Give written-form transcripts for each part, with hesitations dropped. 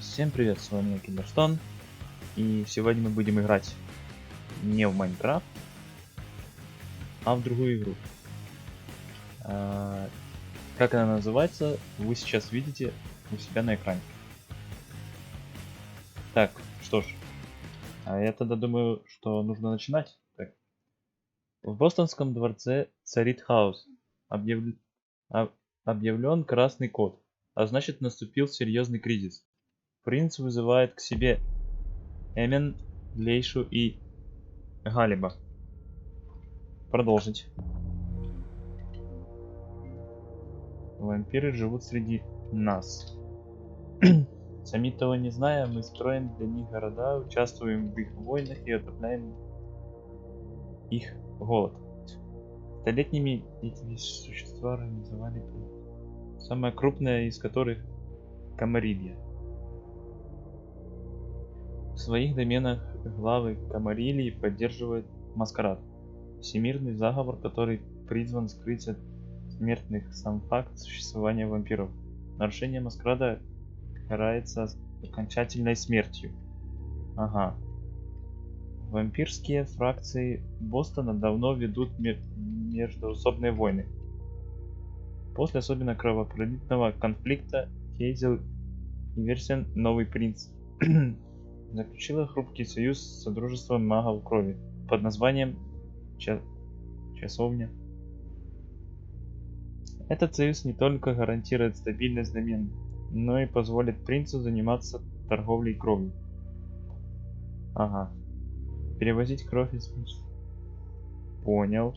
Всем привет, с вами Киллерстон, и сегодня мы будем играть не в Майнкрафт, а в другую игру. Как она называется, вы сейчас видите у себя на экране. Так, что ж, я тогда думаю, что нужно начинать. Так. В Бостонском дворце царит хаос. Объявлен красный код, а значит наступил серьезный кризис. Принц вызывает к себе Эмен, Лейшу и Галиба. Продолжить. Вампиры живут среди нас. Сами того не зная, мы строим для них города, участвуем в их войнах и отопляем их голод. Столетними эти существа организовали самое крупное из которых Камарилья. В своих доменах главы Камарилии поддерживают Маскарад, всемирный заговор, который призван скрыть от смертных сам факт существования вампиров. Нарушение Маскарада карается окончательной смертью. Ага. Вампирские фракции Бостона давно ведут междоусобные войны. После особенно кровопролитного конфликта Хейзел и Версен, новый принц, заключила хрупкий союз с Содружеством магов крови под названием Часовня. Этот союз не только гарантирует стабильность домен, но и позволит принцу заниматься торговлей кровью. Ага. Перевозить кровь из... Понял.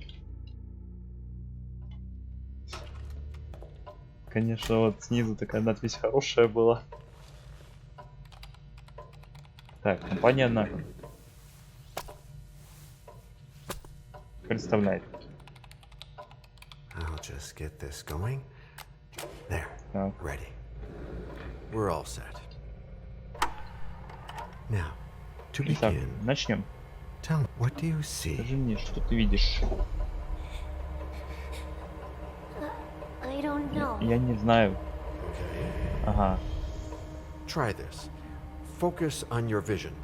Конечно, вот снизу такая надпись хорошая была. Так, компания Нака. Представляет. I'll just get this going. There. Так. Ready. We're all set. Now, to Итак, begin, начнем. tell me, what do you see? Скажи мне, что ты видишь? I don't know. Я не знаю. Ага. Try this. Focus on your vision.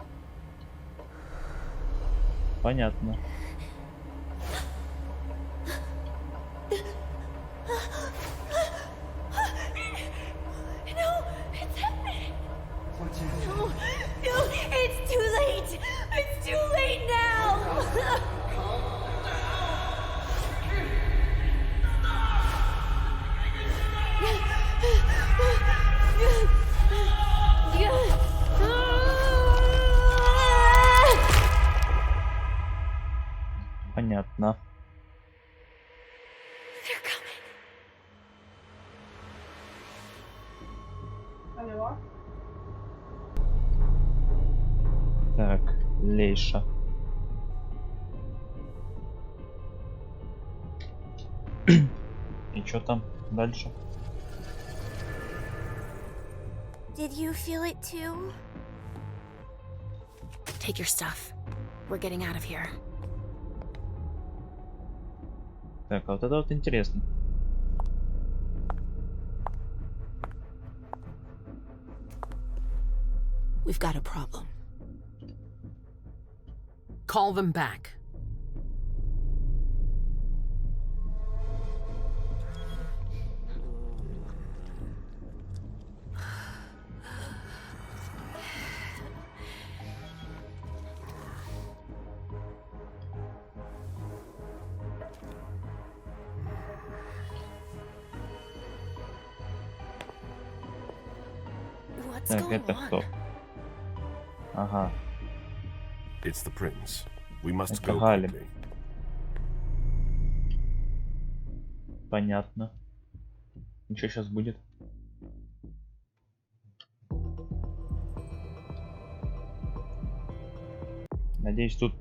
Понятно. No, it's happening. No, it's too late. It's too late now. Понятно. They're coming. Так, Лейша. И что там дальше? Did you feel it too? Take your stuff. We're getting out of here. Так, а вот это вот интересно. We've got a problem. Call them back. What's Так, going это кто? on? Ага. It's the prince. We must Это go Галиб. quickly. Понятно. И что сейчас будет? Надеюсь, тут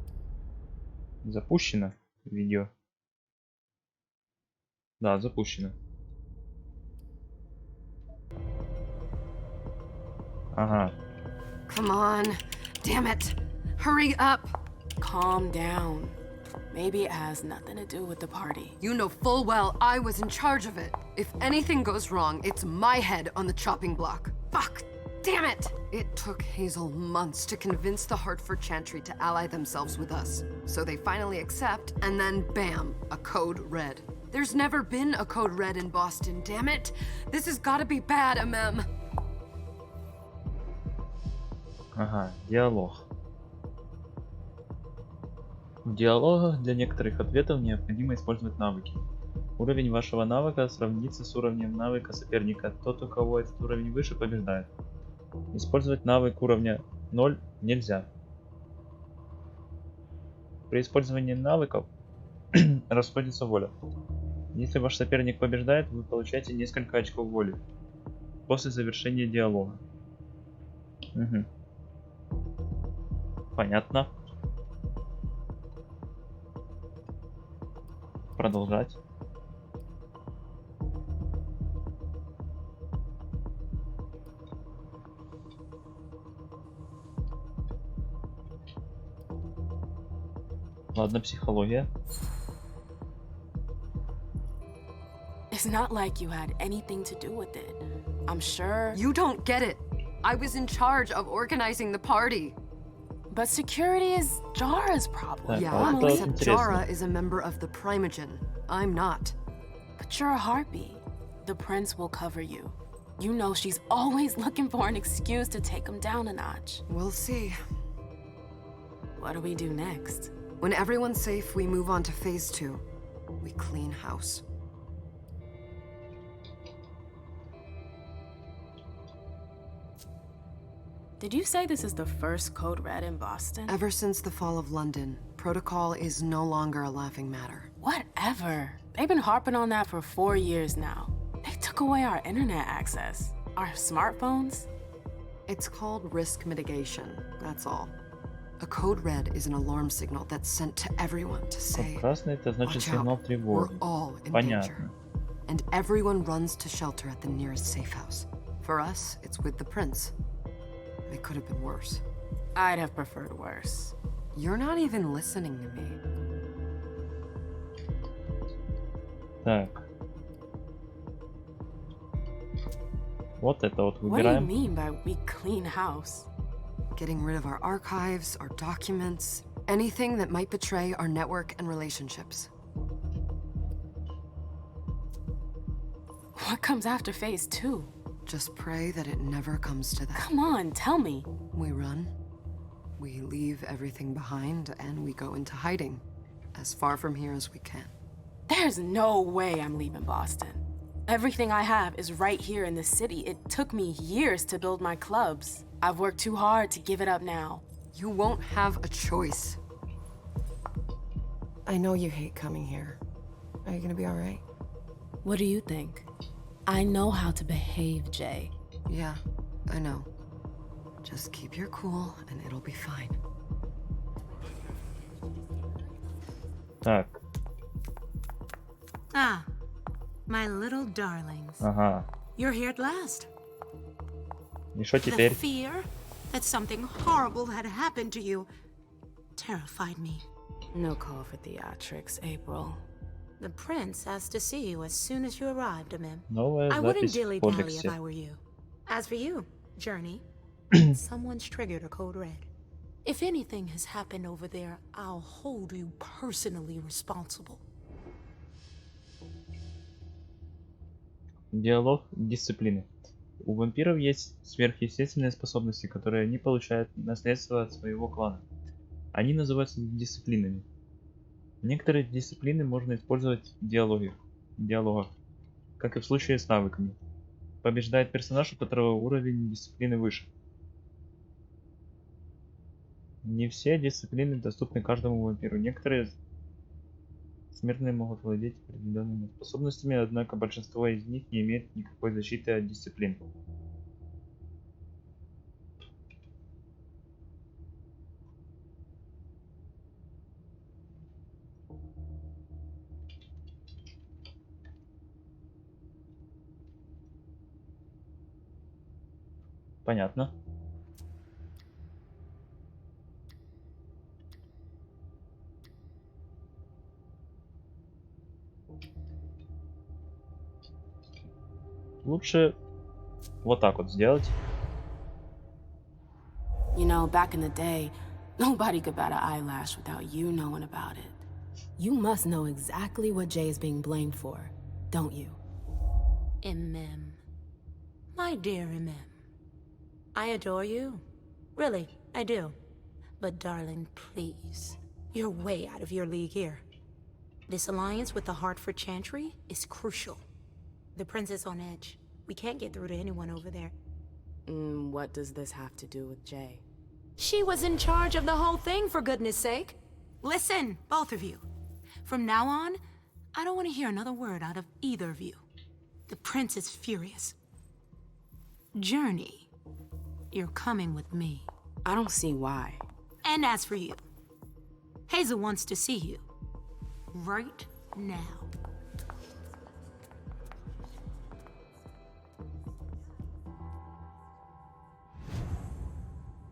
запущено видео. Да, запущено. Ага. Come on. Damn it. Hurry up. Calm down. Maybe it has nothing to do with the party. You know full well I was in charge of it. If anything goes wrong, it's my head on the chopping block. Fuck. Damn it! It took Hazel months to convince the Hartford Chantry to ally themselves with us. So they finally accept, and then bam, a code red. There's never been a code red in Boston, damn it! This has gotta be bad, MM. Ага, диалог. В диалогах для некоторых ответов необходимо использовать навыки. Уровень вашего навыка сравнится с уровнем навыка соперника. Тот, у кого этот уровень выше, побеждает. Использовать навык уровня 0 нельзя. При использовании навыков расходится воля. Если ваш соперник побеждает, вы получаете несколько очков воли после завершения диалога. Угу. Понятно. Продолжать. Ладно, психология. It's not like you had anything to do with it. I'm sure... You don't get it. I was in charge of organizing the party. But security is Jara's problem. Так, Yeah, а вот это except интересно. Jara is a member of the Primogen. I'm not. But you're a harpy. The prince will cover you. You know she's always looking for an excuse to take him down a notch. We'll see. What do we do next? When everyone's safe, we move on to phase 2. We clean house. Did you say this is the first code red in Boston? Ever since the fall of London, protocol is no longer a laughing matter. Whatever. They've been harping on that for 4 years now. They took away our internet access. Our smartphones. It's called risk mitigation, that's all. A code red is an alarm signal that's sent to everyone to say, Красный это значит watch сигнал out, we're тревоги. all in danger. Понятно. And everyone runs to shelter at the nearest safe house. For us, it's with the prince. It could have been worse. I'd have preferred worse. You're not even listening to me. Так. Вот это вот What do you выбираем. mean by we clean house? Getting rid of our archives, our documents, anything that might betray our network and relationships. What comes after phase 2? Just pray that it never comes to that. Come on, tell me. We run, we leave everything behind, and we go into hiding, as far from here as we can. There's no way I'm leaving Boston. Everything I have is right here in the city. It took me years to build my clubs. I've worked too hard to give it up now. You won't have a choice. I know you hate coming here. Are you gonna be all right? What do you think? I know how to behave, Jay. Yeah, I know. Just keep your cool and it'll be fine. Так. Ah, my little darlings. Ага. You're here at last. И что The теперь? fear that something horrible had happened to you terrified me. No call for theatrics, April. The prince asked to see you as soon as you arrived, Amim. Новая I wouldn't запись в dilly-dally if кодексе. I were you. As for you, Journey, someone's triggered a code red. If anything has happened over there, I'll hold you personally responsible. Диалог дисциплины. У вампиров есть сверхъестественные способности, которые они получают наследство от своего клана. Они называются дисциплинами. Некоторые дисциплины можно использовать в диалогах, как и в случае с навыками. Побеждает персонаж, у которого уровень дисциплины выше. Не все дисциплины доступны каждому вампиру. Некоторые смертные могут владеть определенными способностями, однако большинство из них не имеет никакой защиты от дисциплин. Понятно. Лучше вот так вот сделать. You know, back in the day, nobody could bat an eyelash without you knowing about it. You must know exactly what Jay is being blamed for, don't you? MM. My dear MM. I adore you. Really, I do. But darling, please. You're way out of your league here. This alliance with the Hartford Chantry is crucial. The prince is on edge. We can't get through to anyone over there. What does this have to do with Jay? She was in charge of the whole thing, for goodness sake. Listen, both of you. From now on, I don't want to hear another word out of either of you. The prince is furious. Journey, you're coming with me. I don't see why. And as for you, Hazel wants to see you. Right now.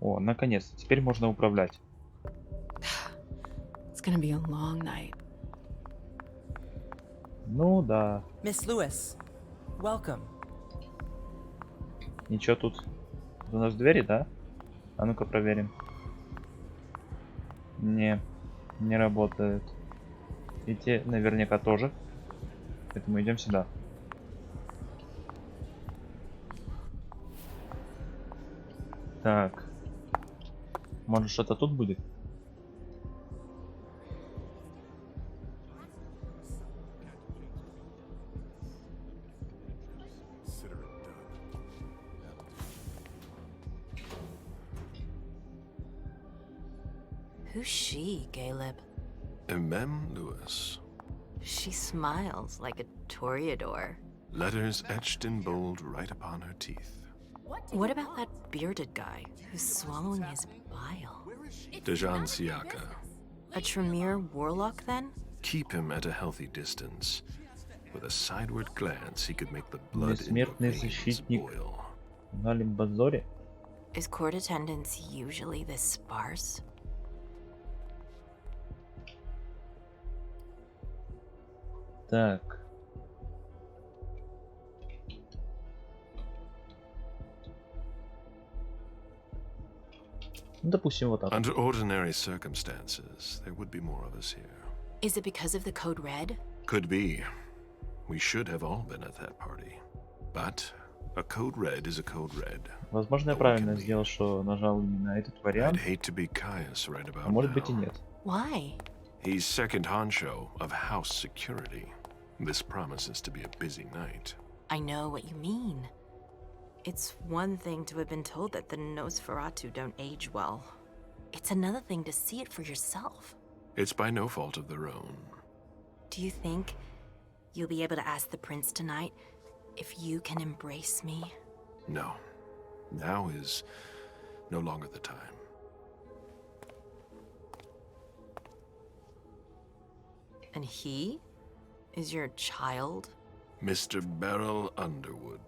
О, наконец-то. Теперь можно управлять. It's gonna be a long night. Ну да. Miss Lewis, welcome. Ничего тут. У нас двери, да? А ну-ка проверим. Не работает. И те наверняка тоже. Поэтому идем сюда. Так. Может, что-то тут будет? Who's she, Caleb? Mem Lewis. She smiles like a toreador. Letters etched in bold right upon her teeth. What about that bearded guy who's swallowing his bile? Dejan Siaka. A Tremere warlock, then? Keep him at a healthy distance. With a sideward glance, he could make the blood in your Бессмертный veins защитник boil. на Лимбазоре. Is court attendance usually this sparse? Так. Ну, допустим, вот так. Under ordinary circumstances, there would be more of us here. Is it because of the code red? Could be. We should have all been at that party. But a code red is a code red. Возможно, я правильно сделал, что нажал именно этот I'd вариант. hate to be Caius right about А может быть и now. нет. Why? He's second honcho of house security. This promises to be a busy night. I know what you mean. It's one thing to have been told that the Nosferatu don't age well. It's another thing to see it for yourself. It's by no fault of their own. Do you think you'll be able to ask the prince tonight if you can embrace me? No. Now is no longer the time. And he is your child? Mr. Beryl Underwood.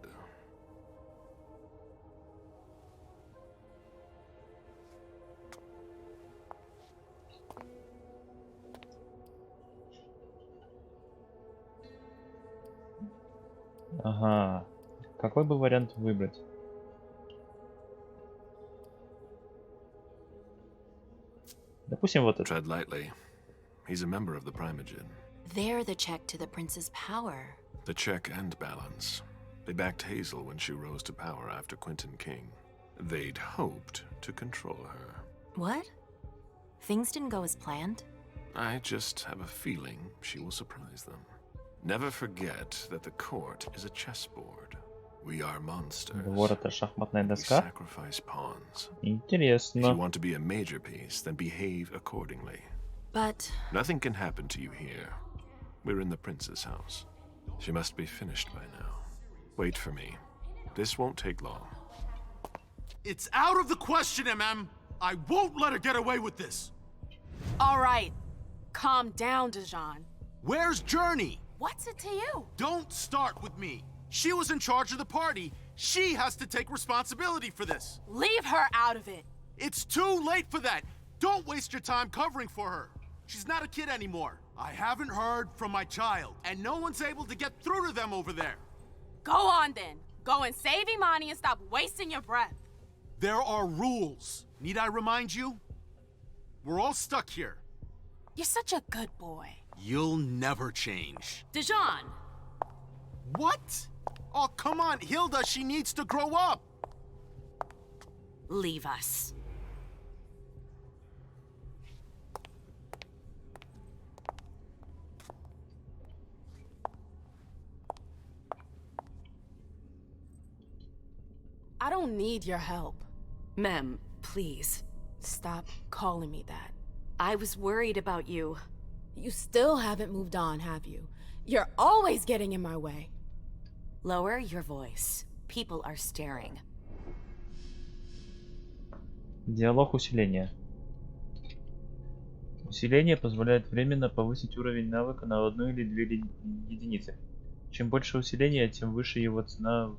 Ага. Какой бы вариант выбрать? Допустим, вот это. Tread lightly. He's a member of the Primogen. They're the check to the prince's power. The check and balance. They backed Hazel when she rose to power after Quentin King. They'd hoped to control her. What? Things didn't go as planned? I just have a feeling she will surprise them. Never forget that the court is a chessboard. We are monsters. Двор — это шахматная We доска. sacrifice pawns. If you Интересно. want to be a major piece, then behave accordingly. But Nothing can happen to you here. We're in the prince's house. She must be finished by now. Wait for me. This won't take long. It's out of the question, MM. I won't let her get away with this. All right. Calm down, Dejan. Where's Journey? What's it to you? Don't start with me. She was in charge of the party. She has to take responsibility for this. Leave her out of it. It's too late for that. Don't waste your time covering for her. She's not a kid anymore. I haven't heard from my child, and no one's able to get through to them over there. Go on then. Go and save Imani and stop wasting your breath. There are rules. Need I remind you? We're all stuck here. You're such a good boy. You'll never change. Dijon! What? Oh, come on, Hilda, she needs to grow up. Leave us. I don't need your help. Mem, please. Stop calling me that. I was worried about you. You still haven't moved on, have you? You're always getting in my way. Lower your voice. People are staring. Диалог усиления. Усиление позволяет временно повысить уровень навыка на 1 или 2 единицы. Чем больше усиления, тем выше его цена в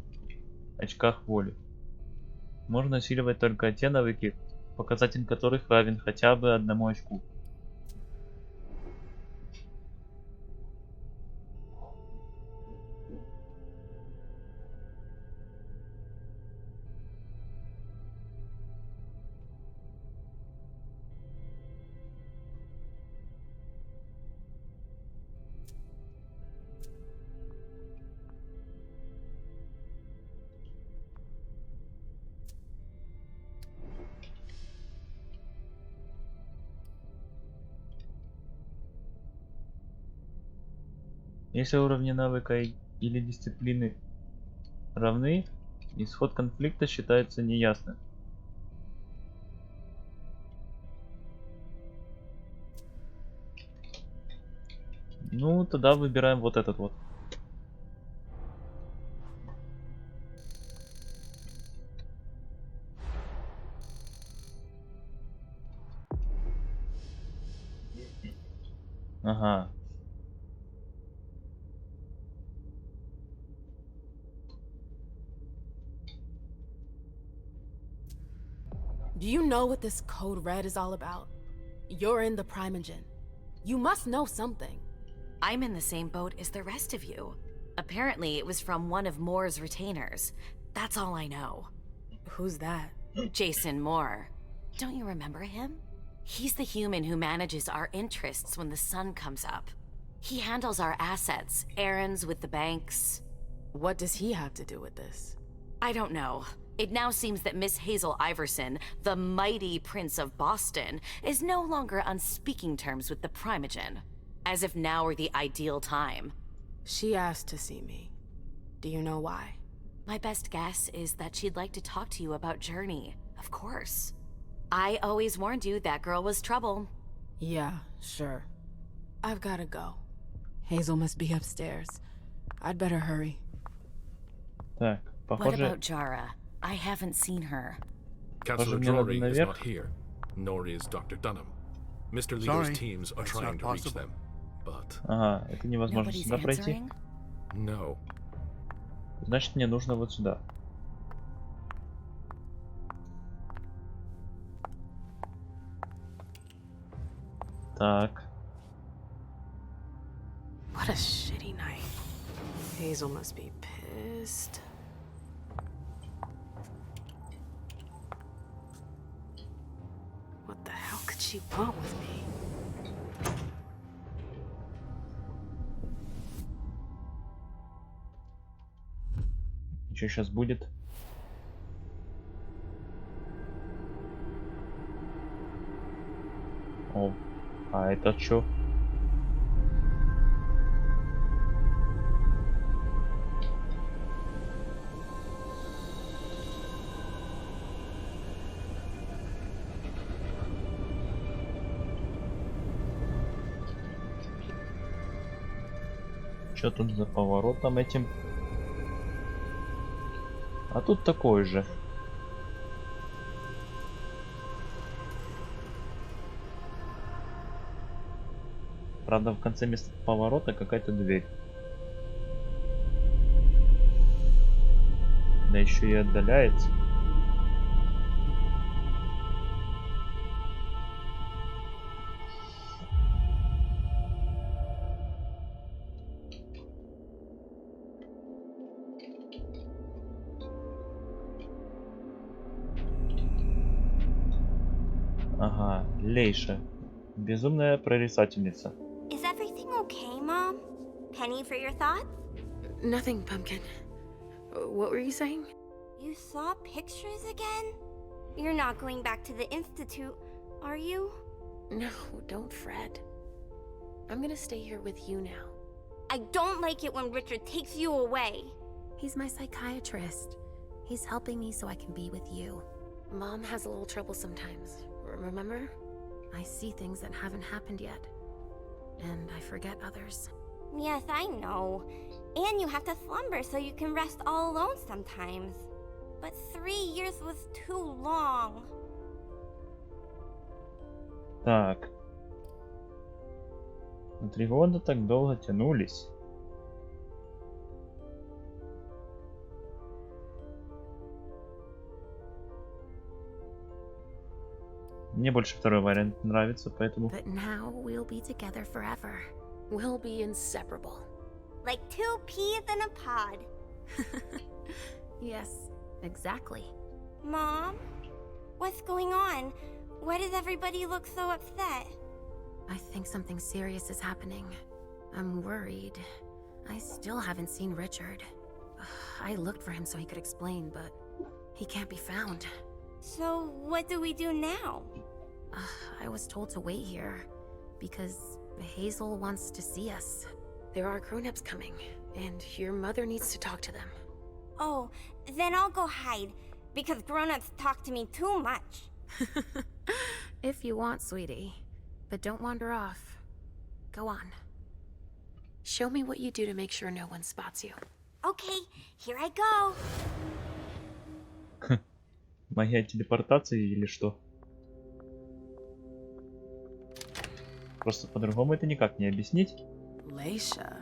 очках воли. Можно усиливать только те навыки, показатель которых равен хотя бы 1 очку. Если уровни навыка или дисциплины равны, исход конфликта считается неясным. Ну, тогда выбираем вот этот вот. Ага. Do you know what this code red is all about? You're in the Primogen. You must know something. I'm in the same boat as the rest of you. Apparently, it was from one of Moore's retainers. That's all I know. Who's that? Jason Moore. Don't you remember him? He's the human who manages our interests when the sun comes up. He handles our assets, errands with the banks. What does he have to do with this? I don't know. It now seems that Miss Hazel Iverson, the mighty Prince of Boston, is no longer on speaking terms with the Primogen. As if now were the ideal time. She asked to see me. Do you know why? My best guess is that she'd like to talk to you about Journey, of course. I always warned you that girl was trouble. Yeah, sure. I've gotta go. Hazel must be upstairs. I'd better hurry. Так, What похоже, about Jara? I haven't seen her. Counselor мне надо Drury is наверх. not here, nor is Dr. Dunham. Mr. Sorry, Leo's teams are that's trying not to reach possible. them, but Ага, это невозможно Nobody's сюда пройти. answering? no. Значит, мне нужно вот сюда. Так. What a shitty night. Hazel must be pissed. What the hell could she want with me? Что сейчас будет? О, а это что? Что тут за поворотом этим? А тут такой же. Правда, в конце места поворота какая-то дверь. Да еще и отдаляется. Ага, Лейша. Безумная прорицательница. Is everything okay, Mom? Penny for your thoughts? Nothing, Pumpkin. What were you saying? You saw pictures again? You're not going back to the Institute, are you? No, don't fret. I'm gonna stay here with you now. I don't like it when Richard takes you away. He's my psychiatrist. He's helping me so I can be with you. Mom has a little trouble sometimes, remember? I see things that haven't happened yet. And I forget others. Yes, I know. And you have to slumber so you can rest all alone sometimes. But 3 years was too long. Так. На 3 года так долго тянулись. Мне больше второй вариант нравится, поэтому... But now we'll be together forever. We'll be inseparable. Like 2 peas in a pod. Yes, exactly. Mom? What's going on? Why does everybody look so upset? I think something serious is happening. I'm worried. I still haven't seen Richard. I looked for him so he could explain, but he can't be found. So, what do we do now? I was told to wait here because Hazel wants to see us. There are grown-ups coming, and your mother needs to talk to them. Oh, then I'll go hide, because grown-ups talk to me too much. If you want, sweetie. But don't wander off. Go on. Show me what you do to make sure no one spots you. Okay, here I go. Магия телепортации или что? Просто по-другому это никак не объяснить. Leisha.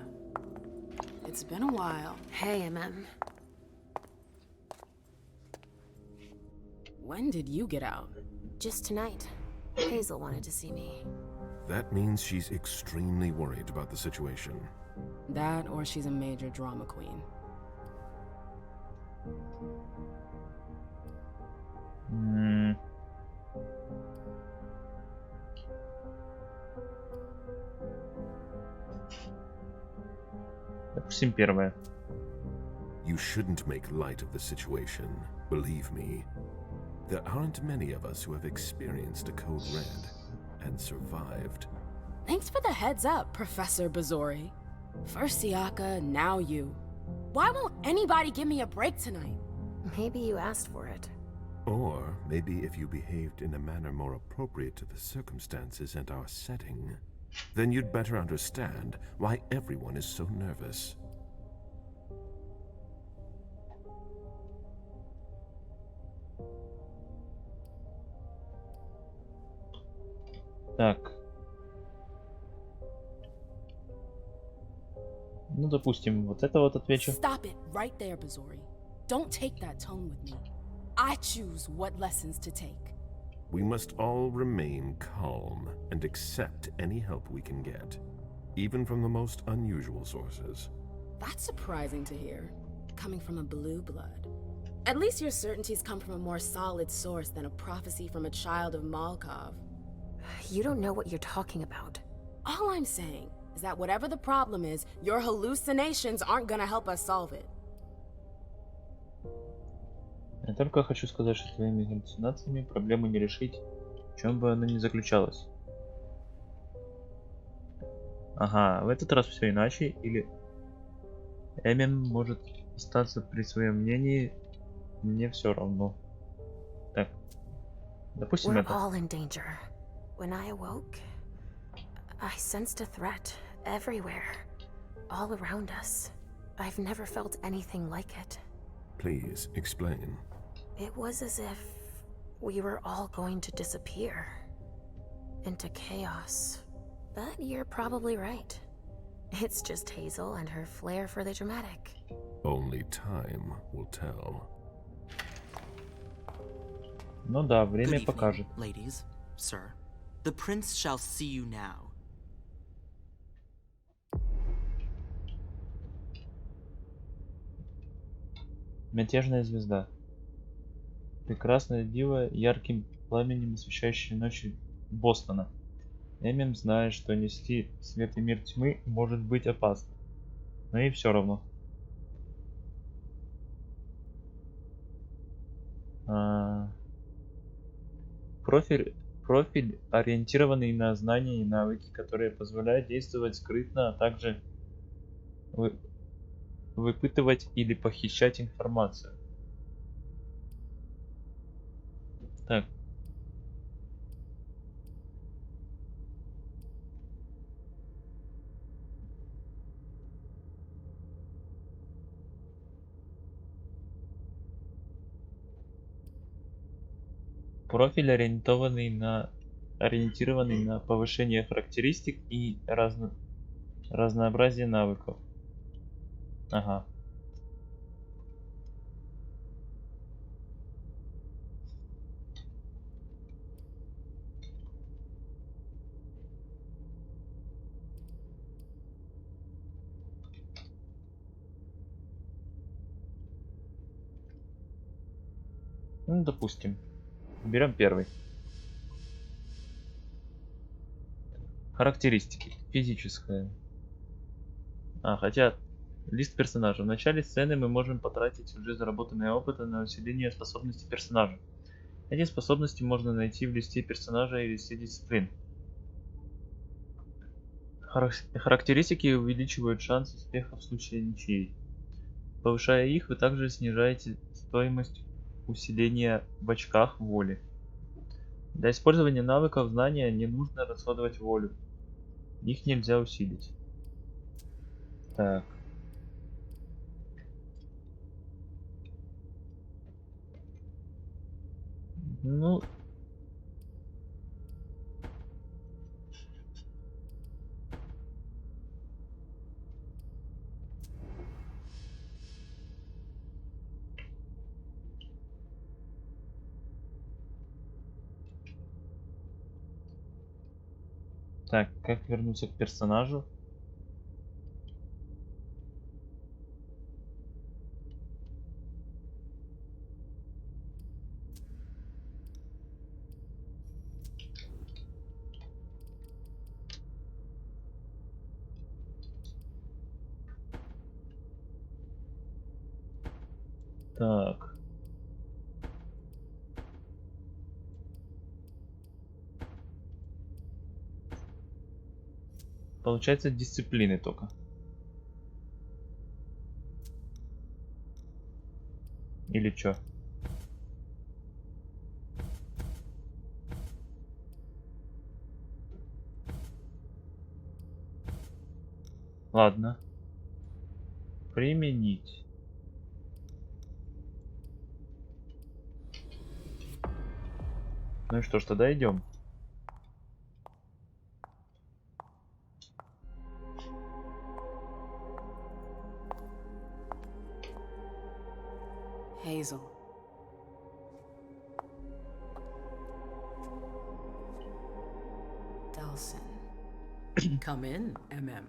It's been a while. Hey, MM. When did you get out? Just tonight. Hazel wanted to see me. That means she's extremely worried about the situation. That, or she's a major drama queen. Допустим, первое. You shouldn't make light of the situation. Believe me. There aren't many of us who have experienced a Code Red and survived. Thanks for the heads up, Professor Bazori. First Siaka, now you. Why won't anybody give me a break tonight? Maybe you asked for it. Or maybe if you behaved in a manner more appropriate to the circumstances and our setting, then you'd better understand why everyone is so nervous. Так. Ну, допустим, вот это вот отвечу. Stop it right there, Bazori. Don't take that tone with me. I choose what lessons to take. We must all remain calm and accept any help we can get, even from the most unusual sources. That's surprising to hear, coming from a blue blood. At least your certainties come from a more solid source than a prophecy from a child of Malkov. You don't know what you're talking about. All I'm saying is that whatever the problem is, your hallucinations aren't gonna help us solve it. Я только хочу сказать, что твоими галлюцинациями проблему не решить, в чем бы она ни заключалась. Ага, в этот раз все иначе, или Эмин может остаться при своем мнении, мне все равно. Так, допустим We're это. all in danger. When I awoke, I sensed a threat everywhere, all around us. I've never felt anything like it. Please explain. It was as if we were all going to disappear into chaos. But you're probably right. It's just Hazel and her flair for the dramatic. Only time will tell. Ну да, время Good покажет. evening, ladies, sir. The prince shall see you now. Мятежная звезда. Прекрасная дива ярким пламенем, освещающей ночи Бостона. Эмим знает, что нести свет и мир тьмы может быть опасно. Но и все равно. Профиль, ориентированный на знания и навыки, которые позволяют действовать скрытно, а также выпытывать или похищать информацию. Так. Профиль, ориентированный на повышение характеристик и разнообразие навыков. Ага. Ну, допустим. Берем первый. Характеристики. Физическая. Хотя лист персонажа. В начале сцены мы можем потратить уже заработанный опыт на усиление способностей персонажа. Эти способности можно найти в листе персонажа и листе дисциплин. Характеристики увеличивают шанс успеха в случае ничьей. Повышая их, вы также снижаете стоимость усиления в очках воли. Для использования навыков знания не нужно расходовать волю. Их нельзя усилить. Так. Ну... Так, как вернуться к персонажу? Так. Получается дисциплины только. Или чё? Ладно. Применить. Ну и что ж, тогда идем. Hazel. Delson. Come in, MM.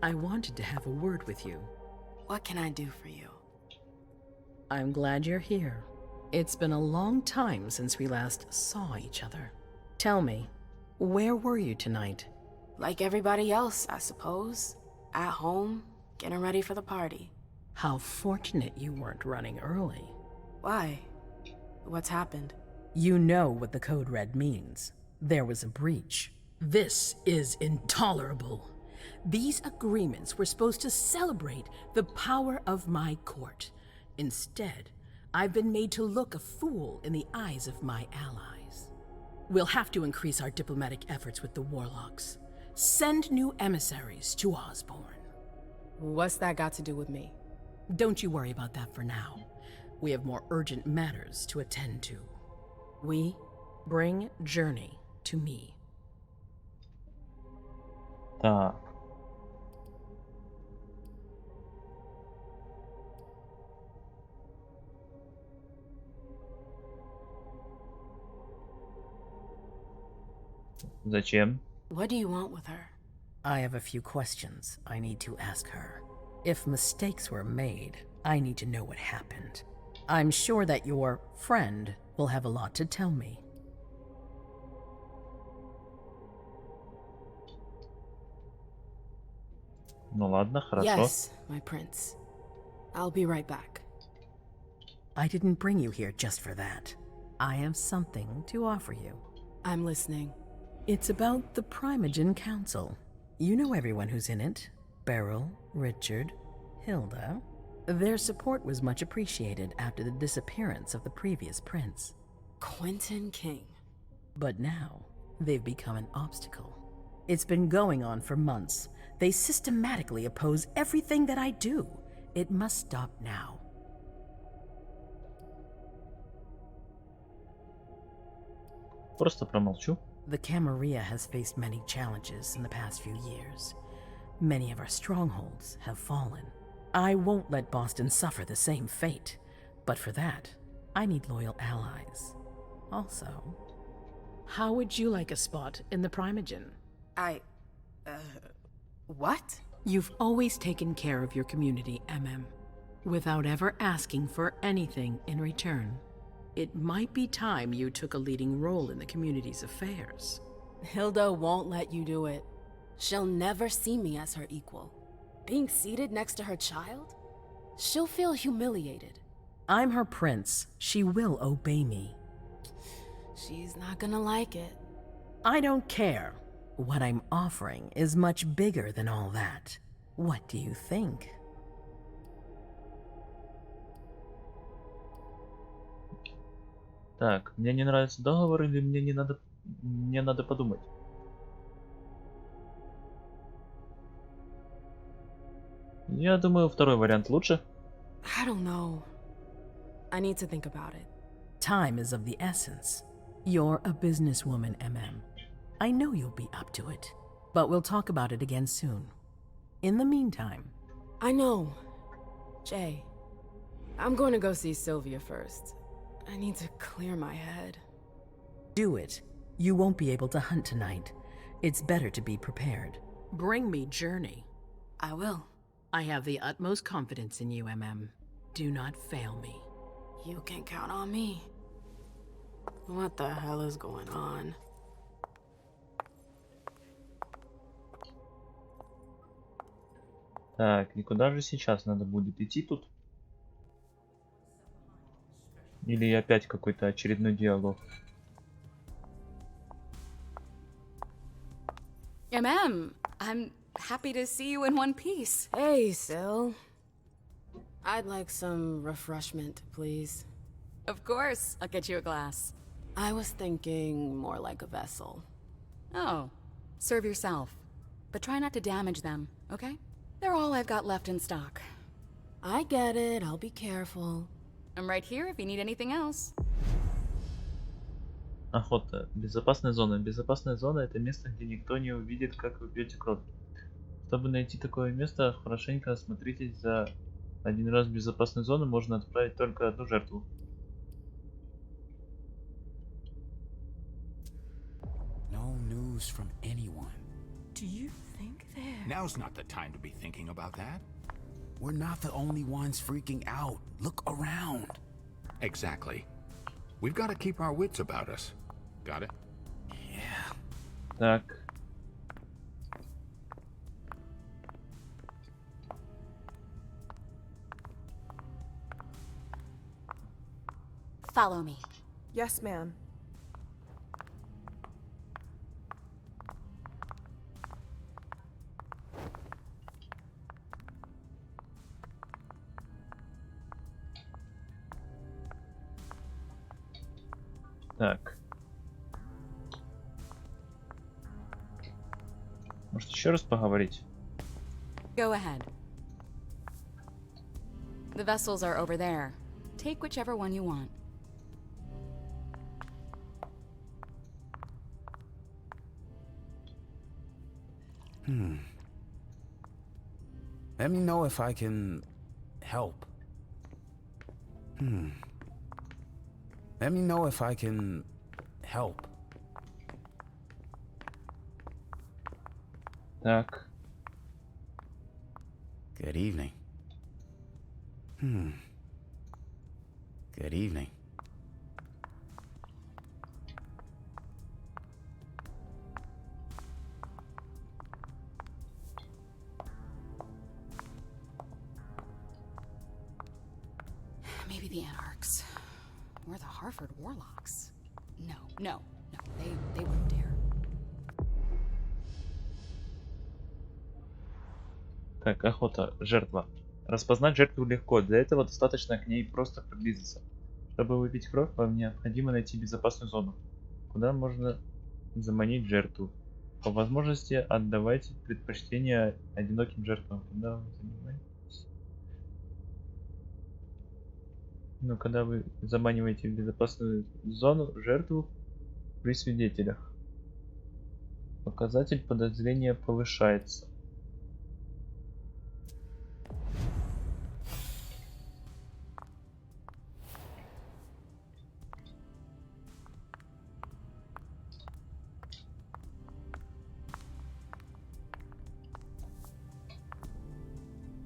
I wanted to have a word with you. What can I do for you? I'm glad you're here. It's been a long time since we last saw each other. Tell me, where were you tonight? Like everybody else, I suppose. At home, getting ready for the party. How fortunate you weren't running early. Why? What's happened? You know what the Code Red means. There was a breach. This is intolerable. These agreements were supposed to celebrate the power of my court. Instead, I've been made to look a fool in the eyes of my allies. We'll have to increase our diplomatic efforts with the Warlocks. Send new emissaries to Osborne. What's that got to do with me? Don't you worry about that for now. We have more urgent matters to attend to. We? Bring Journey to me. Так. Зачем? What do you want with her? I have a few questions I need to ask her. If mistakes were made, I need to know what happened. I'm sure that your friend will have a lot to tell me. Ну ладно, хорошо. Yes, my prince. I'll be right back. I didn't bring you here just for that. I have something to offer you. I'm listening. It's about the Primogen Council. You know everyone who's in it. Beryl, Richard, Hilda. Their support was much appreciated after the disappearance of the previous prince. Quentin King. But now, they've become an obstacle. It's been going on for months. They systematically oppose everything that I do. It must stop now. Просто промолчу. The Camarilla has faced many challenges in the past few years. Many of our strongholds have fallen. I won't let Boston suffer the same fate. But for that, I need loyal allies. Also, how would you like a spot in the Primogen? What? You've always taken care of your community, without ever asking for anything in return. It might be time you took a leading role in the community's affairs. Hilda won't let you do it. She'll never see me as her equal. Being seated next to her child? She'll feel humiliated. I'm her prince. She will obey me. She's not gonna like it. I don't care. What I'm offering is much bigger than all that. What do you think? Так, мне не нравится договор или мне не надо... Мне надо подумать. Я думаю, второй вариант лучше. I don't know. I need to think about it. Time is of the essence. You're a businesswoman, I know you'll be up to it. But we'll talk about it again soon. In the meantime... I know. Jay, I'm going to go see Sylvia first. I need to clear my head. Do it. You won't be able to hunt tonight. It's better to be prepared. Bring me Journey. I will. I have the utmost confidence in you, Do not fail me. You can count on me. What the hell is going on? Так, и куда же сейчас надо будет идти тут? Или опять какой-то очередной диалог? I'm happy to see you in one piece. Hey, Syl. I'd like some refreshment, please. Of course, I'll get you a glass. I was thinking more like a vessel. Oh, serve yourself. But try not to damage them, okay? They're all I've got left in stock. I get it, I'll be careful. I'm right here if you need anything else. Охота. Безопасная зона. Безопасная зона — это место, где никто не увидит, как вы пьете кровь. Чтобы найти такое место, хорошенько осмотритесь. За один раз в безопасную зону можно отправить только одну жертву. No news from anyone. Do you think they're... Now's not the time to be thinking about that. We're not the only ones freaking out. Look around. Exactly. We've got to keep our wits about us. Got it? Yeah. Так. Follow me. Yes, ma'am. Так. Может, еще раз поговорить? Go ahead. The vessels are over there. Take whichever one you want. Let me know if I can help. Let me know if I can help. Так. Good evening. Good evening. Maybe the Anarchs. Or the Harford Warlocks. No. They wouldn't dare. Так, охота. Жертва. Распознать жертву легко. Для этого достаточно к ней просто приблизиться. Чтобы выпить кровь, вам необходимо найти безопасную зону, куда можно заманить жертву. По возможности отдавайте предпочтение одиноким жертвам. Когда вы занимаетесь? Ну, когда вы заманиваете в безопасную зону жертву при свидетелях, показатель подозрения повышается.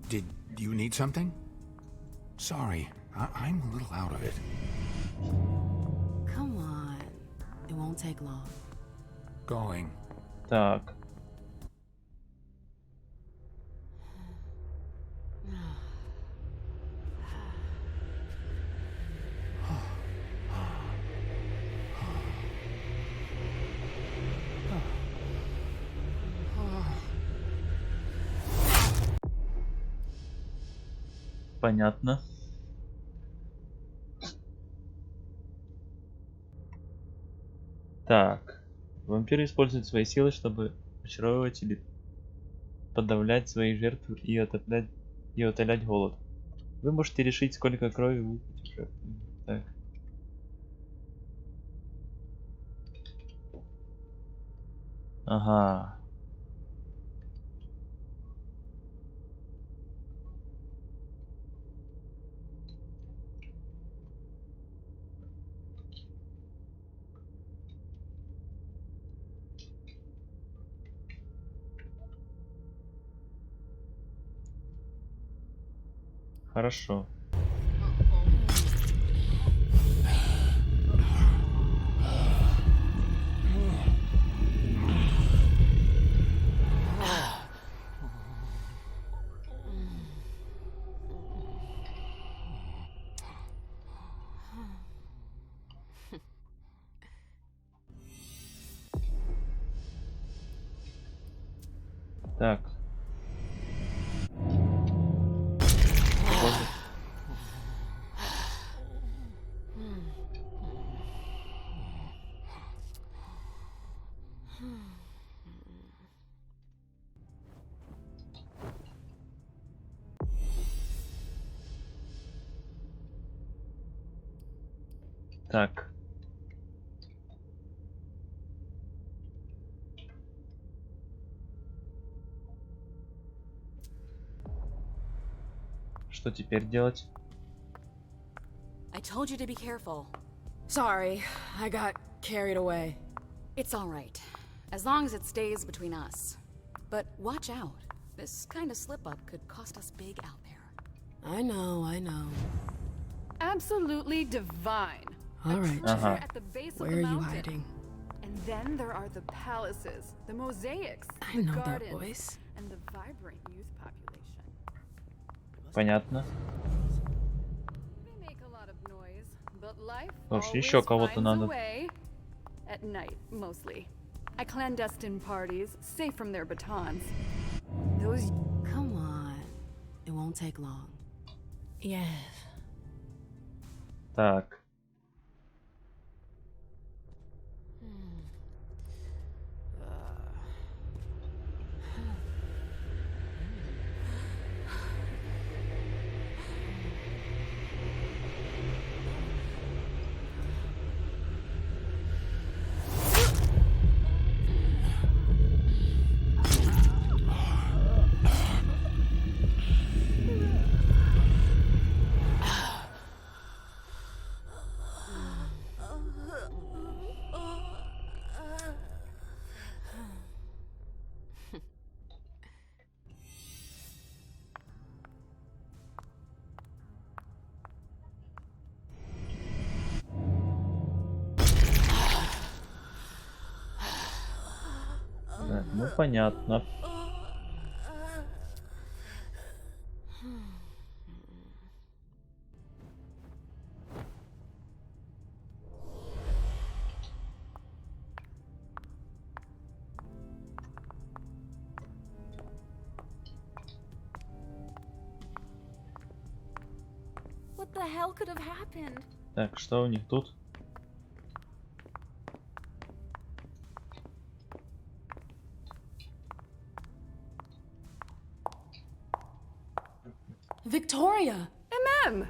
Did you need something? Sorry, I'm a little out of it. Come on. It won't take long. Going. Так. Понятно. Так. Вампиры используют свои силы, чтобы очаровывать или подавлять свои жертвы и утолять голод. Вы можете решить, сколько крови выпить у жертвы. Так. Ага. Хорошо. Так. Так. Что теперь делать? I told you to be careful. Sorry, I got carried away. It's all right. As long as it stays between us. But watch out. This kind of slip-up could cost us big out there. I know. Absolutely divine. All right. Treasure at the base Where of the are you mountain. hiding? And then there are the palaces, the mosaics, I the know that gardens, voice. and the vibrant youth population. Понятно. They make a lot of noise, but life Слушай, always еще кого-то finds надо. a way. At night, mostly. At clandestine parties, safe from their batons. Those... Come on. It won't take long. Yes. Так. Ну, понятно. What the hell could have happened? Так, что у них тут? Victoria! MM!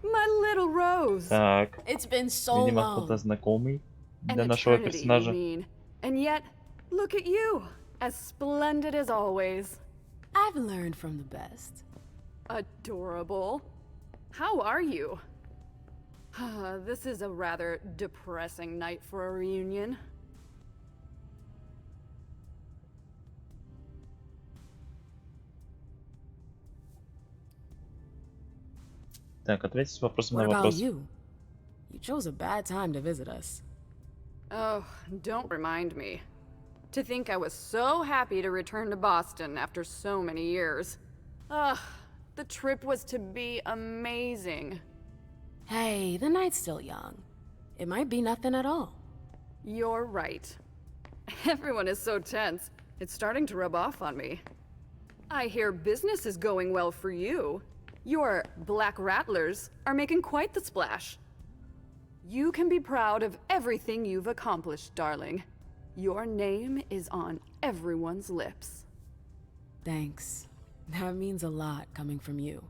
My little Rose! Так. It's been so Видимо, long. кто-то знакомый An для нашего eternity, you персонажа. mean. And yet, look at you! As splendid as always. I've learned from the best. Adorable. How are you? This is a rather depressing night for a reunion. Так, ответьте с вопросом What на about вопрос. you? You chose a bad time to visit us. Oh, don't remind me. To think I was so happy to return to Boston after so many years. Ugh, the trip was to be amazing. Hey, the night's still young. It might be nothing at all. You're right. Everyone is so tense. It's starting to rub off on me. I hear business is going well for you. Your Black Rattlers are making quite the splash. You can be proud of everything you've accomplished, darling. Your name is on everyone's lips. Thanks. That means a lot coming from you.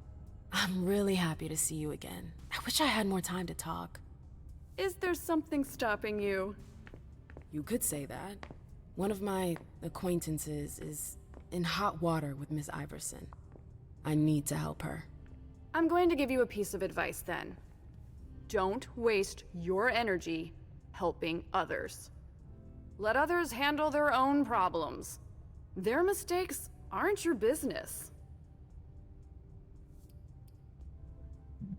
I'm really happy to see you again. I wish I had more time to talk. Is there something stopping you? You could say that. One of my acquaintances is in hot water with Miss Iverson. I need to help her. I'm going to give you a piece of advice then. Don't waste your energy helping others. Let others handle their own problems. Their mistakes aren't your business.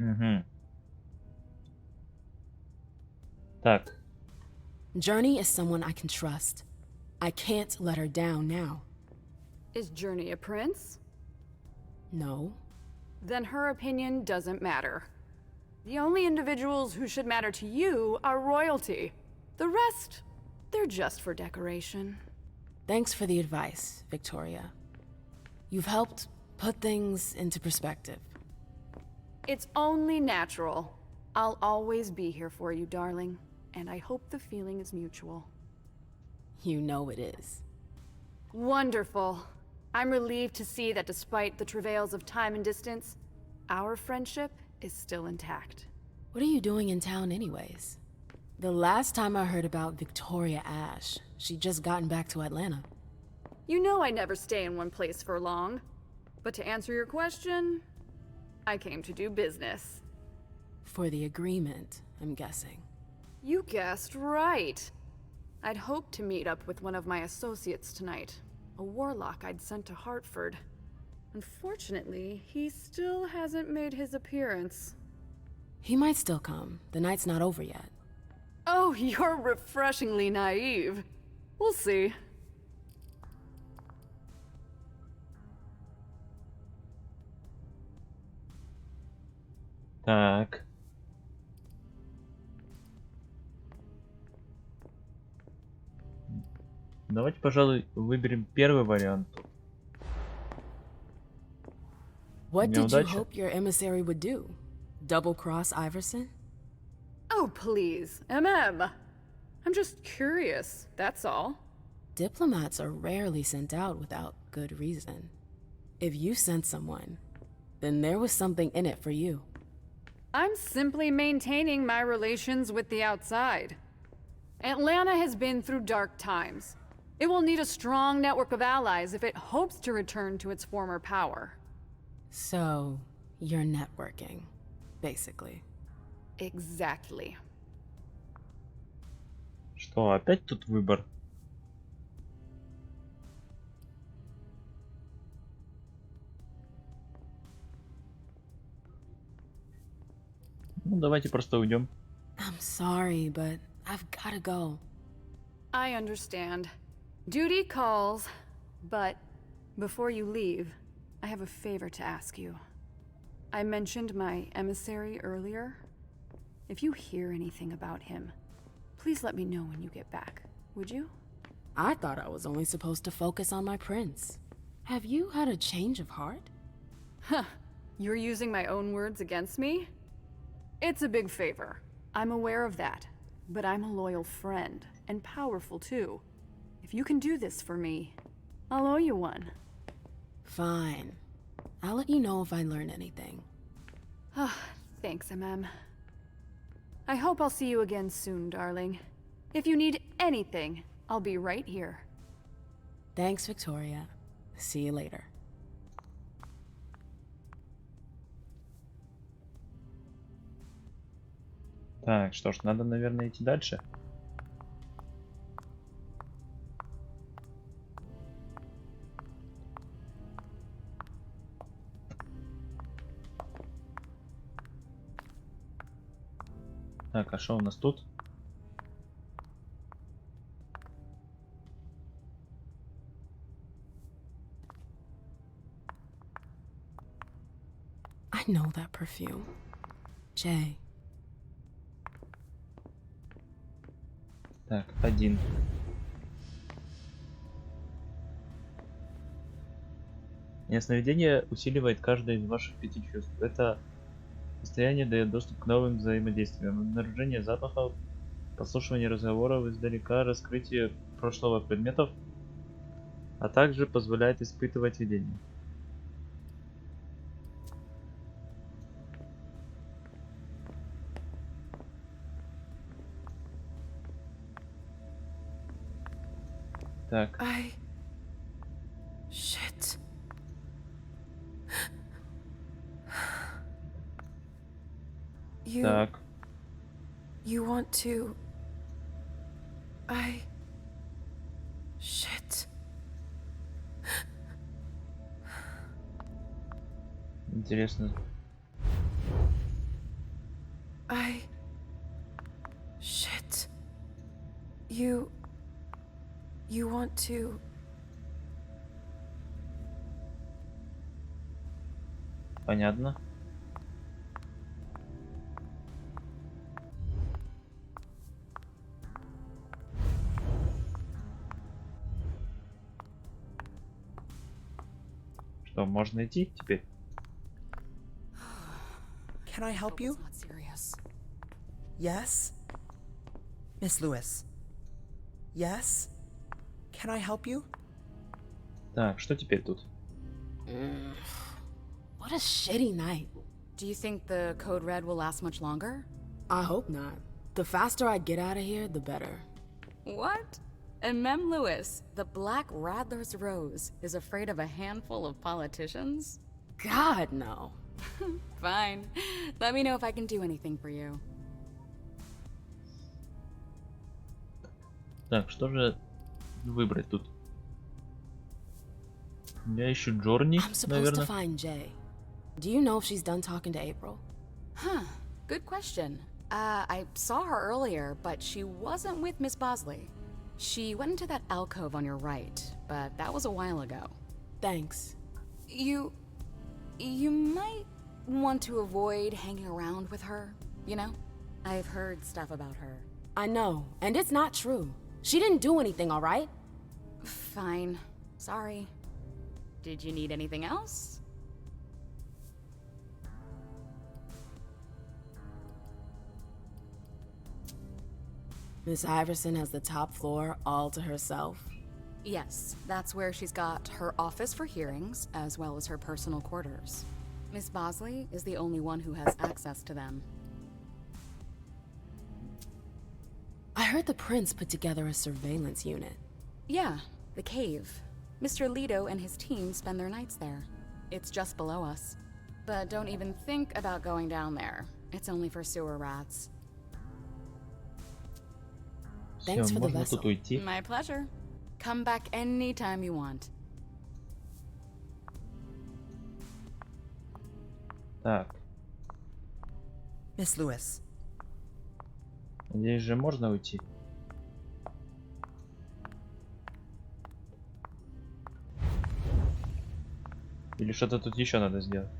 Угу. Так. Journey is someone I can trust. I can't let her down now. Is Journey a prince? No. Then her opinion doesn't matter. The only individuals who should matter to you are royalty. The rest, they're just for decoration. Thanks for the advice, Victoria. You've helped put things into perspective. It's only natural. I'll always be here for you, darling. And I hope the feeling is mutual. You know it is. Wonderful. I'm relieved to see that despite the travails of time and distance, our friendship is still intact. What are you doing in town anyways? The last time I heard about Victoria Ash, she'd just gotten back to Atlanta. You know I never stay in one place for long. But to answer your question, I came to do business. For the agreement, I'm guessing. You guessed right. I'd hoped to meet up with one of my associates tonight, a warlock I'd sent to Hartford. Unfortunately, he still hasn't made his appearance. He might still come. The night's not over yet. Oh, you're refreshingly naive. We'll see. Так. Давайте, пожалуй, выберем первый вариант. What did you Неудача. hope your emissary would do? Double-cross Iverson? Oh, please, MM. I'm just curious, that's all. Diplomats are rarely sent out without good reason. If you sent someone, then there was something in it for you. I'm simply maintaining my relations with the outside. Atlanta has been through dark times. It will need a strong network of allies if it hopes to return to its former power. So, you're networking, basically. Exactly. Что, опять тут выбор? Ну, давайте просто уйдем. I'm sorry, but I've gotta go. I understand. Duty calls. But before you leave, I have a favor to ask you. I mentioned my emissary earlier. If you hear anything about him, please let me know when you get back, would you? I thought I was only supposed to focus on my prince. Have you had a change of heart? Huh. You're using my own words against me? It's a big favor. I'm aware of that. But I'm a loyal friend, and powerful too. If you can do this for me, I'll owe you one. Fine. I'll let you know if I learn anything. Thanks, MM. I hope I'll see you again soon, darling. If you need anything, I'll be right here. Thanks, Victoria. See you later. Так, что ж, надо, наверное, идти дальше. Так, а что у нас тут? I know that perfume. Jay. Так, 1. Ясновидение усиливает каждое из ваших 5 чувств. Это состояние дает доступ к новым взаимодействиям. Обнаружение запахов, подслушивание разговоров издалека, раскрытие прошлого предметов, а также позволяет испытывать видение. Так. Shit. Так. You want to... Shit. Интересно. Shit. You want to... Понятно. Что, можно идти теперь? Can I help you? Not serious. Yes? Miss Lewis? Yes? Can I help you? Так, что теперь тут? What a shitty night. Do you think the Code Red will last much longer? I hope not. The faster I get out of here, the better. What? And Mem Lewis, the Black Rattler's Rose, is afraid of a handful of politicians? God, no. Fine. Let me know if I can do anything for you. Так, что же выбрать тут? Я ищу Джорни, I'm supposed наверное. to find Jay. Do you know if she's done talking to April? Huh. Good question. I saw her earlier, but she wasn't with Miss Bosley. She went into that alcove on your right, but that was a while ago. Thanks. You might want to avoid hanging around with her, you know? I've heard stuff about her. I know, and it's not true. She didn't do anything, all right? Fine. Sorry. Did you need anything else? Miss Iverson has the top floor all to herself. Yes, that's where she's got her office for hearings, as well as her personal quarters. Miss Bosley is the only one who has access to them. I heard the prince put together a surveillance unit. Yeah, the cave. Mr. Leto and his team spend their nights there. It's just below us. But don't even think about going down there. It's only for sewer rats. Thanks Всё, for the можно vessel. тут уйти. My pleasure. Come back anytime you want. Так, Miss Lewis? здесь же можно уйти. Или что-то тут еще надо сделать?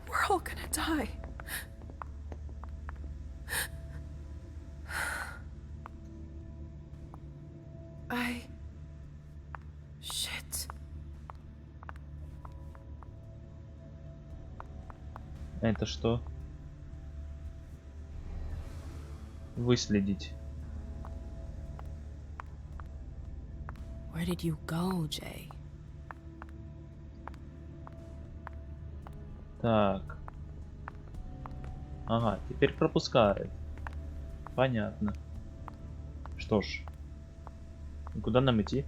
We're all gonna die. Shit. Это что? Выследить. Where did you go, Jay? Так. Ага, теперь пропускает. Понятно. Что ж. Куда нам идти?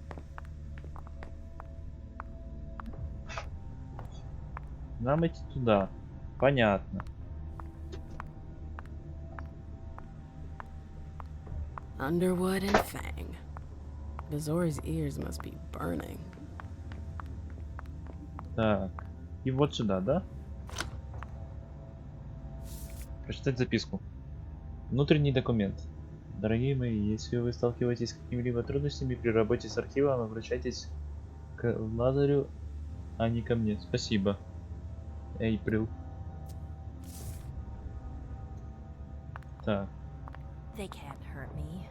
Нам идти туда. Понятно. Underwood and Fang. Bazora's ears must be burning. Так. И вот сюда, да? Прочитать записку. Внутренний документ. Дорогие мои, если вы сталкиваетесь с какими-либо трудностями при работе с архивом, обращайтесь к Лазарю, а не ко мне. Спасибо. Эйприл. Так. They can't hurt me.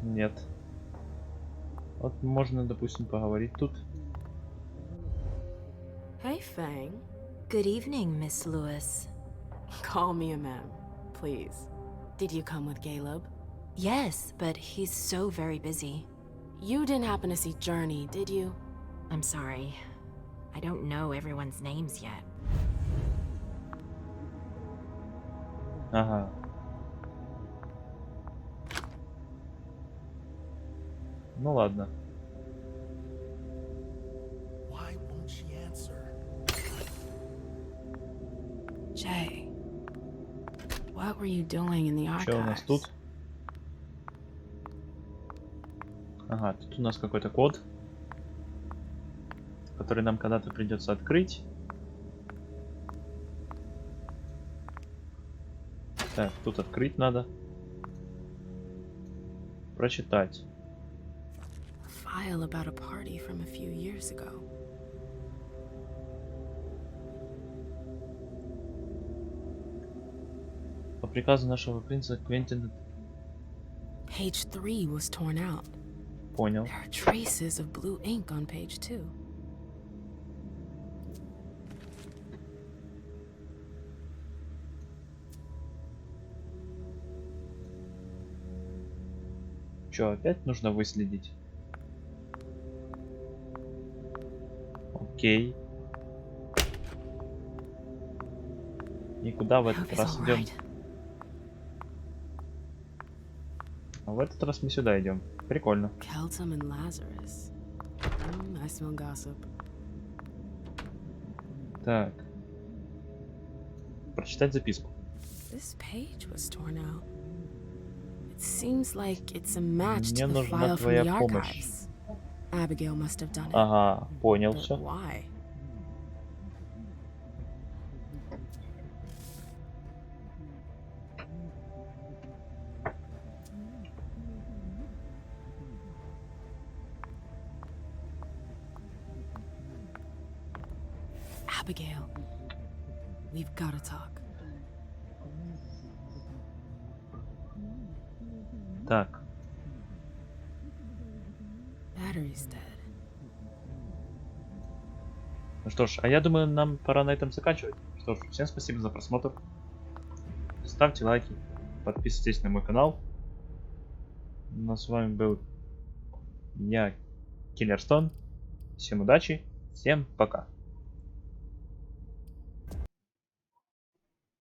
Нет. Вот можно, допустим, поговорить тут. Hey, Fang. Good evening, Miss Lewis. Call me a ma'am, please. Did you come with Caleb? Yes, but he's so very busy. You didn't happen to see Journey, did you? I'm sorry. I don't know everyone's names yet. Ага. Ну ладно. Why won't she answer? Jay, what were you doing in the Что у нас archives? тут? Ага, тут у нас какой-то код, который нам когда-то придется открыть. Так, тут открыть надо. Прочитать. File about a party from a few years ago. По приказу нашего принца Квентина. Page 3 was torn out. Понял. There are traces of blue ink on page 2. Чё, опять нужно выследить? Окей. И куда в этот раз идем? А в этот раз мы сюда идем. Прикольно. Keltum and Lazarus. I smell gossip. Так. Прочитать записку. This page was torn out. It seems like it's a match Мне to the нужна file from твоя the помощь. archives. Abigail must have done it. Ага, понял But все. why? Abigail, we've got to talk. Так. Battery's dead. Ну что ж, а я думаю, нам пора на этом заканчивать. Что ж, всем спасибо за просмотр. Ставьте лайки, подписывайтесь на мой канал. Ну, с вами был я, Киллерстон. Всем удачи, всем пока.